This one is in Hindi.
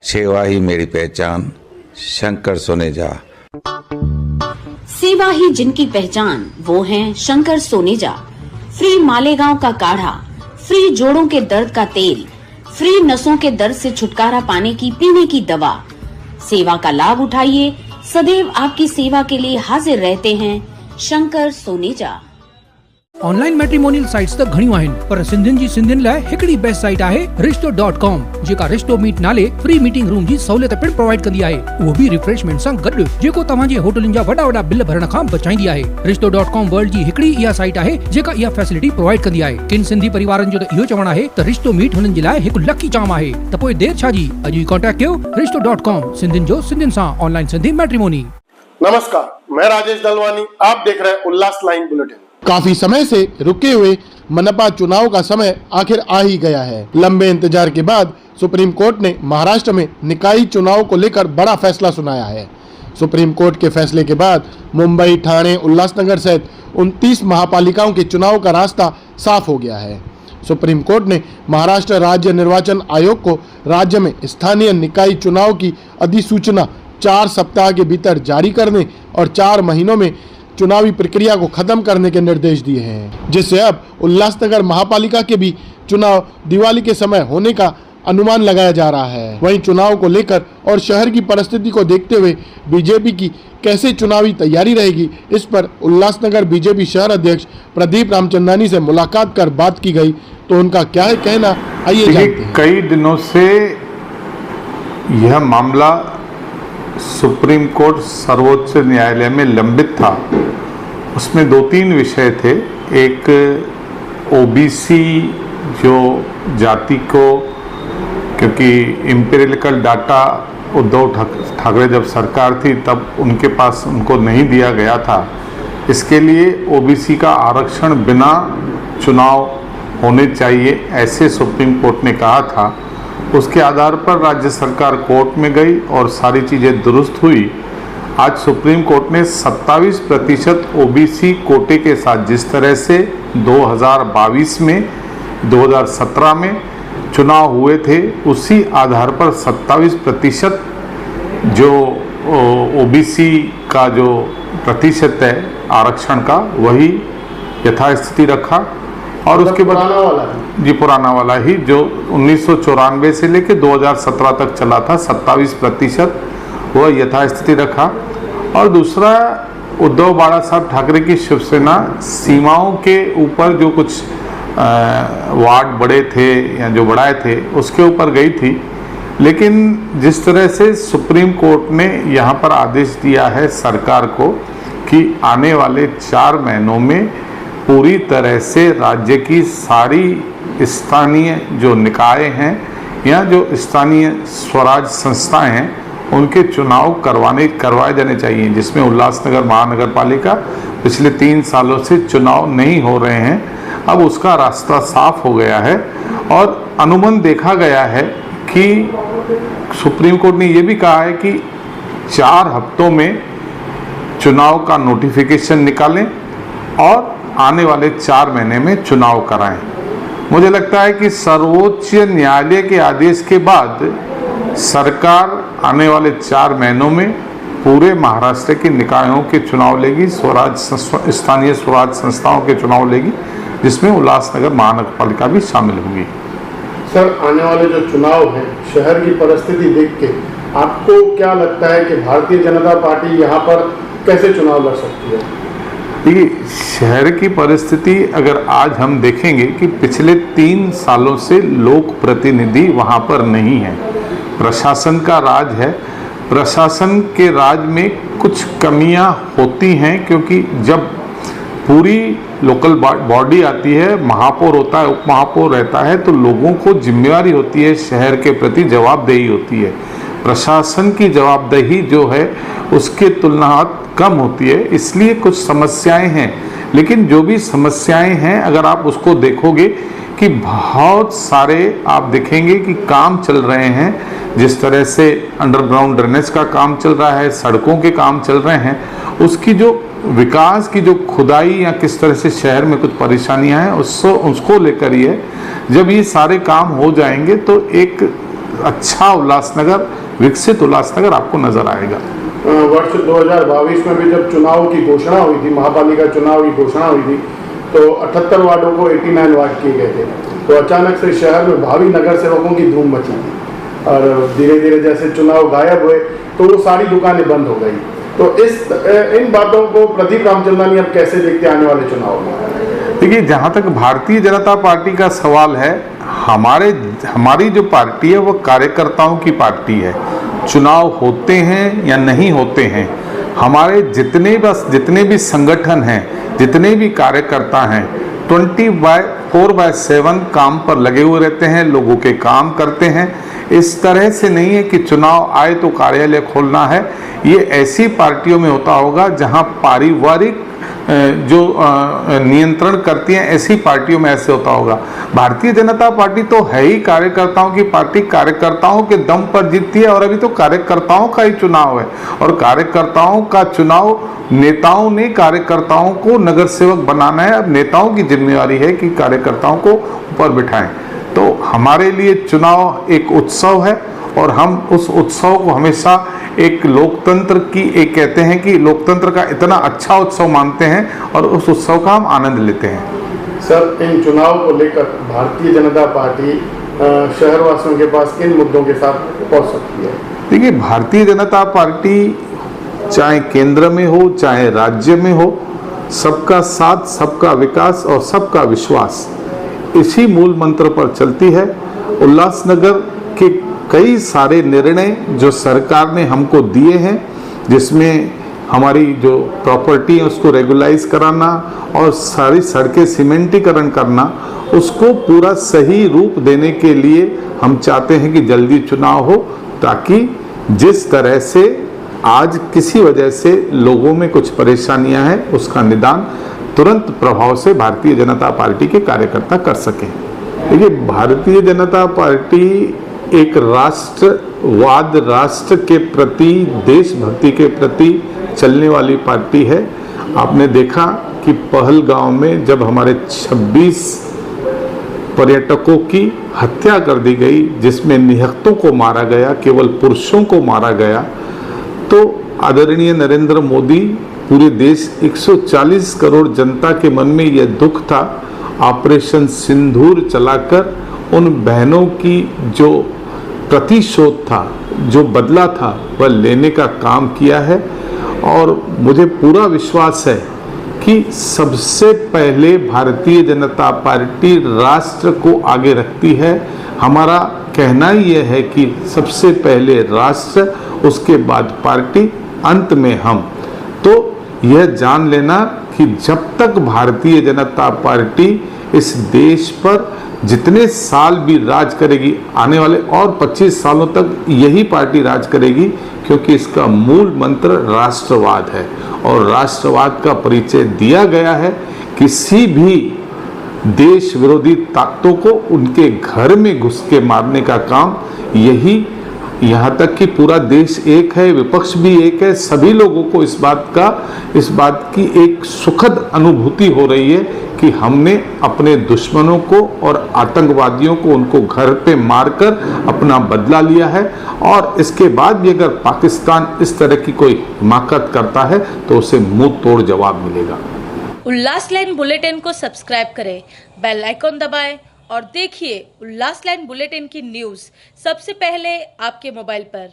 सेवा ही मेरी पहचान, शंकर सोनेजा। सेवा ही जिनकी पहचान, वो हैं शंकर सोनेजा। फ्री मालेगांव का काढ़ा, फ्री जोड़ों के दर्द का तेल, फ्री नसों के दर्द से छुटकारा पाने की पीने की दवा। सेवा का लाभ उठाइए, सदैव आपकी सेवा के लिए हाजिर रहते हैं Shankar Soneja. Online matrimonial sites त घणियूं आहिनि, पर सिंधियुनि जी सिंधियुनि लाइ हिकड़ी बेस्ट साइट आहे रिश्तो.com, जेका रिश्तो मीट नाले फ्री मीटिंग रूम जी सहूलियत पिण प्रोवाइड कंदी आहे, उहो बि रिफ्रेशमेंट सां गॾु, जेको तव्हां जे होटलनि जा वॾा बिल भरण खां बचाईंदी आहे। रिश्तो.com वर्ल्ड जी हिकड़ी इहा साइट आहे जेका इहा फैसिलिटी प्रोवाइड कंदी आहे। किन सिंधी परिवारनि जो त इहो चवणु आहे त रिश्तो मीट हुननि जे लाइ हिकु लकी चाम आहे, त पोइ देर छा जी, अॼु ई कॉन्टेक्ट कयो रिश्तो.com, सिंधियुनि जो सिंधियुनि सां ऑनलाइन सिंधी मैट्रिमोनी। नमस्कार, मैं राजेश दलवानी, आप देख रहे हैं उल्लास लाइन बुलेटिन। काफी समय से रुके हुए मनपा चुनाव का समय आखिर आ ही गया है। लंबे इंतजार के बाद सुप्रीम कोर्ट ने महाराष्ट्र में निकाय चुनाव को लेकर बड़ा फैसला सुनाया है। सुप्रीम कोर्ट के फैसले के बाद मुंबई, ठाणे, उल्लासनगर सहित 29 महापालिकाओं के चुनाव का रास्ता साफ हो गया है। सुप्रीम कोर्ट ने महाराष्ट्र राज्य निर्वाचन आयोग को राज्य में स्थानीय निकाय चुनाव की अधिसूचना 4 सप्ताह के भीतर जारी करने और 4 महीनों में चुनावी प्रक्रिया को खत्म करने के निर्देश दिए हैं, जिससे अब उल्लासनगर महापालिका के भी चुनाव दिवाली के समय होने का अनुमान लगाया जा रहा है। वहीं चुनाव को लेकर और शहर की परिस्थिति को देखते हुए बीजेपी की कैसे चुनावी तैयारी रहेगी, इस पर उल्लासनगर बीजेपी शहर अध्यक्ष प्रदीप रामचंदानी से मुलाकात कर बात की गई, तो उनका क्या है कहना, आइए जानते हैं। कई दिनों से यह मामला सुप्रीम कोर्ट सर्वोच्च न्यायालय में लंबित था। उसमें 2-3 विषय थे। एक ओबीसी जो जाति को, क्योंकि एम्पिरिकल डाटा उद्धव ठाकरे जब सरकार थी तब उनके पास उनको नहीं दिया गया था, इसके लिए ओबीसी का आरक्षण बिना चुनाव होने चाहिए, ऐसे सुप्रीम कोर्ट ने कहा था। उसके आधार पर राज्य सरकार कोर्ट में गई और सारी चीज़ें दुरुस्त हुई। आज सुप्रीम कोर्ट ने 27% ओबीसी कोटे के साथ, जिस तरह से 2022 में 2017 में चुनाव हुए थे, उसी आधार पर 27% जो ओबीसी का जो प्रतिशत है आरक्षण का, वही यथास्थिति रखा। और उसके बाद पुराना वाला ही जो 1994 से लेकर 2017 तक चला था, 27% वह यथास्थिति रखा। और दूसरा, उद्धव बाला साहब ठाकरे की शिवसेना सीमाओं के ऊपर जो कुछ वार्ड बड़े थे या जो बढ़ाए थे उसके ऊपर गई थी, लेकिन जिस तरह से सुप्रीम कोर्ट ने यहाँ पर आदेश दिया है सरकार को कि आने वाले 4 महीनों में पूरी तरह से राज्य की सारी स्थानीय जो निकाय हैं या जो स्थानीय स्वराज संस्थाएं हैं उनके चुनाव करवाए जाने चाहिए, जिसमें उल्लासनगर महानगर पालिका पिछले 3 सालों से चुनाव नहीं हो रहे हैं। अब उसका रास्ता साफ हो गया है और अनुमान देखा गया है कि सुप्रीम कोर्ट ने ये भी कहा है कि 4 हफ्तों में चुनाव का नोटिफिकेशन निकालें और आने वाले 4 महीने में चुनाव कराएं। मुझे लगता है कि सर्वोच्च न्यायालय के आदेश के बाद सरकार आने वाले 4 महीनों में पूरे महाराष्ट्र के निकायों के चुनाव लेगी, स्थानीय स्वराज संस्थाओं के चुनाव लेगी, जिसमें उल्लासनगर महानगर पालिका भी शामिल होगी। सर, आने वाले जो चुनाव हैं, शहर की परिस्थिति देख के आपको क्या लगता है कि भारतीय जनता पार्टी यहाँ पर कैसे चुनाव लड़ सकती है? देखिए, शहर की परिस्थिति अगर आज हम देखेंगे कि पिछले 3 सालों से लोक प्रतिनिधि वहाँ पर नहीं है, प्रशासन का राज है। प्रशासन के राज में कुछ कमियां होती हैं, क्योंकि जब पूरी लोकल बॉडी आती है, महापौर होता है, उप महापौर रहता है, तो लोगों को जिम्मेवारी होती है, शहर के प्रति जवाबदेही होती है। प्रशासन की जवाबदेही जो है उसके तुलनात कम होती है, इसलिए कुछ समस्याएं हैं। लेकिन जो भी समस्याएं हैं, अगर आप उसको देखोगे कि बहुत सारे आप देखेंगे कि काम चल रहे हैं, जिस तरह से अंडरग्राउंड ड्रेनेज का काम चल रहा है, सड़कों के काम चल रहे हैं, उसकी जो विकास की जो खुदाई या किस तरह से शहर में कुछ परेशानियां हैं उसको लेकर ही है। जब ये सारे काम हो जाएंगे तो एक अच्छा उल्लासनगर, विकसित उल्लासनगर आपको नजर आएगा। वर्ष 2022 में भी जब चुनाव की घोषणा हुई थी, महापालिका चुनाव की घोषणा हुई थी, तो 78 वार्डों को 89 वार्ड किए गए थे। तो अचानक से शहर में भावी नगर सेवकों की धूम मची थी और धीरे धीरे जैसे चुनाव गायब हुए तो वो सारी दुकानें बंद हो गई। तो इन बातों को प्रदीप रामचंद्रानी अब कैसे देखते आने वाले चुनाव में? देखिए, जहाँ तक भारतीय जनता पार्टी का सवाल है, हमारी जो पार्टी है वो कार्यकर्ताओं की पार्टी है। चुनाव होते हैं या नहीं होते हैं, हमारे जितने भी संगठन हैं, जितने भी कार्यकर्ता हैं, 24/7 काम पर लगे हुए रहते हैं, लोगों के काम करते हैं। इस तरह से नहीं है कि चुनाव आए तो कार्यालय खोलना है। ये ऐसी पार्टियों में होता होगा जहां पारिवारिक जो नियंत्रण करती हैं, ऐसी पार्टियों में ऐसे होता होगा। भारतीय जनता पार्टी तो है ही कार्यकर्ताओं की पार्टी, कार्यकर्ताओं के दम पर जीतती है और अभी तो कार्यकर्ताओं का ही चुनाव है। और कार्यकर्ताओं का चुनाव, नेताओं ने कार्यकर्ताओं को नगर सेवक बनाना है। अब नेताओं की जिम्मेवारी है कि कार्यकर्ताओं को ऊपर बिठाएं। तो हमारे लिए चुनाव एक उत्सव है और हम उस उत्सव को हमेशा एक लोकतंत्र की, एक कहते हैं कि लोकतंत्र का इतना अच्छा उत्सव मानते हैं और उस उत्सव का हम आनंद लेते हैं। सर, इन चुनाव को लेकर भारतीय जनता पार्टी शहरवासियों के पास किन मुद्दों के साथ पहुंच सकती है? देखिए, भारतीय जनता पार्टी चाहे केंद्र में हो चाहे राज्य में हो, सबका साथ, सबका विकास और सबका विश्वास, इसी मूल मंत्र पर चलती है। उल्लासनगर के कई सारे निर्णय जो सरकार ने हमको दिए हैं, जिसमें हमारी जो प्रॉपर्टी है उसको रेगुलाइज कराना और सारी सड़कें सीमेंटीकरण करना, उसको पूरा सही रूप देने के लिए हम चाहते हैं कि जल्दी चुनाव हो, ताकि जिस तरह से आज किसी वजह से लोगों में कुछ परेशानियां हैं, उसका निदान तुरंत प्रभाव से भारतीय जनता पार्टी के कार्यकर्ता कर सकें। देखिए, भारतीय जनता पार्टी एक राष्ट्रवाद, राष्ट्र के प्रति, देशभक्ति के प्रति चलने वाली पार्टी है। आपने देखा कि पहलगांव में जब हमारे 26 पर्यटकों की हत्या कर दी गई, जिसमें निहत्तों को मारा गया, केवल पुरुषों को मारा गया, तो आदरणीय नरेंद्र मोदी, पूरे देश 140 करोड़ जनता के मन में यह दुख था। ऑपरेशन सिंदूर चलाकर उन बहनों की जो प्रतिशोध था, जो बदला था, वह लेने का काम किया है। और मुझे पूरा विश्वास है कि सबसे पहले भारतीय जनता पार्टी राष्ट्र को आगे रखती है। हमारा कहना यह है कि सबसे पहले राष्ट्र, उसके बाद पार्टी, अंत में हम। तो यह जान लेना कि जब तक भारतीय जनता पार्टी इस देश पर जितने साल भी राज करेगी, आने वाले और 25 सालों तक यही पार्टी राज करेगी, क्योंकि इसका मूल मंत्र राष्ट्रवाद है और राष्ट्रवाद का परिचय दिया गया है। किसी भी देश विरोधी ताकतों को उनके घर में घुस के मारने का काम यही, यहाँ तक कि पूरा देश एक है, विपक्ष भी एक है। सभी लोगों को इस बात की एक सुखद अनुभूति हो रही है कि हमने अपने दुश्मनों को और आतंकवादियों को उनको घर पे मारकर अपना बदला लिया है। और इसके बाद भी अगर पाकिस्तान इस तरह की कोई हिमाकत करता है तो उसे मुंह तोड़ जवाब मिलेगा। उल्लास लाइन बुलेटिन को सब्सक्राइब करें, बेल आइकॉन दबाएं और देखिए उल्लास लाइन बुलेटिन की न्यूज़ सबसे पहले आपके मोबाइल पर।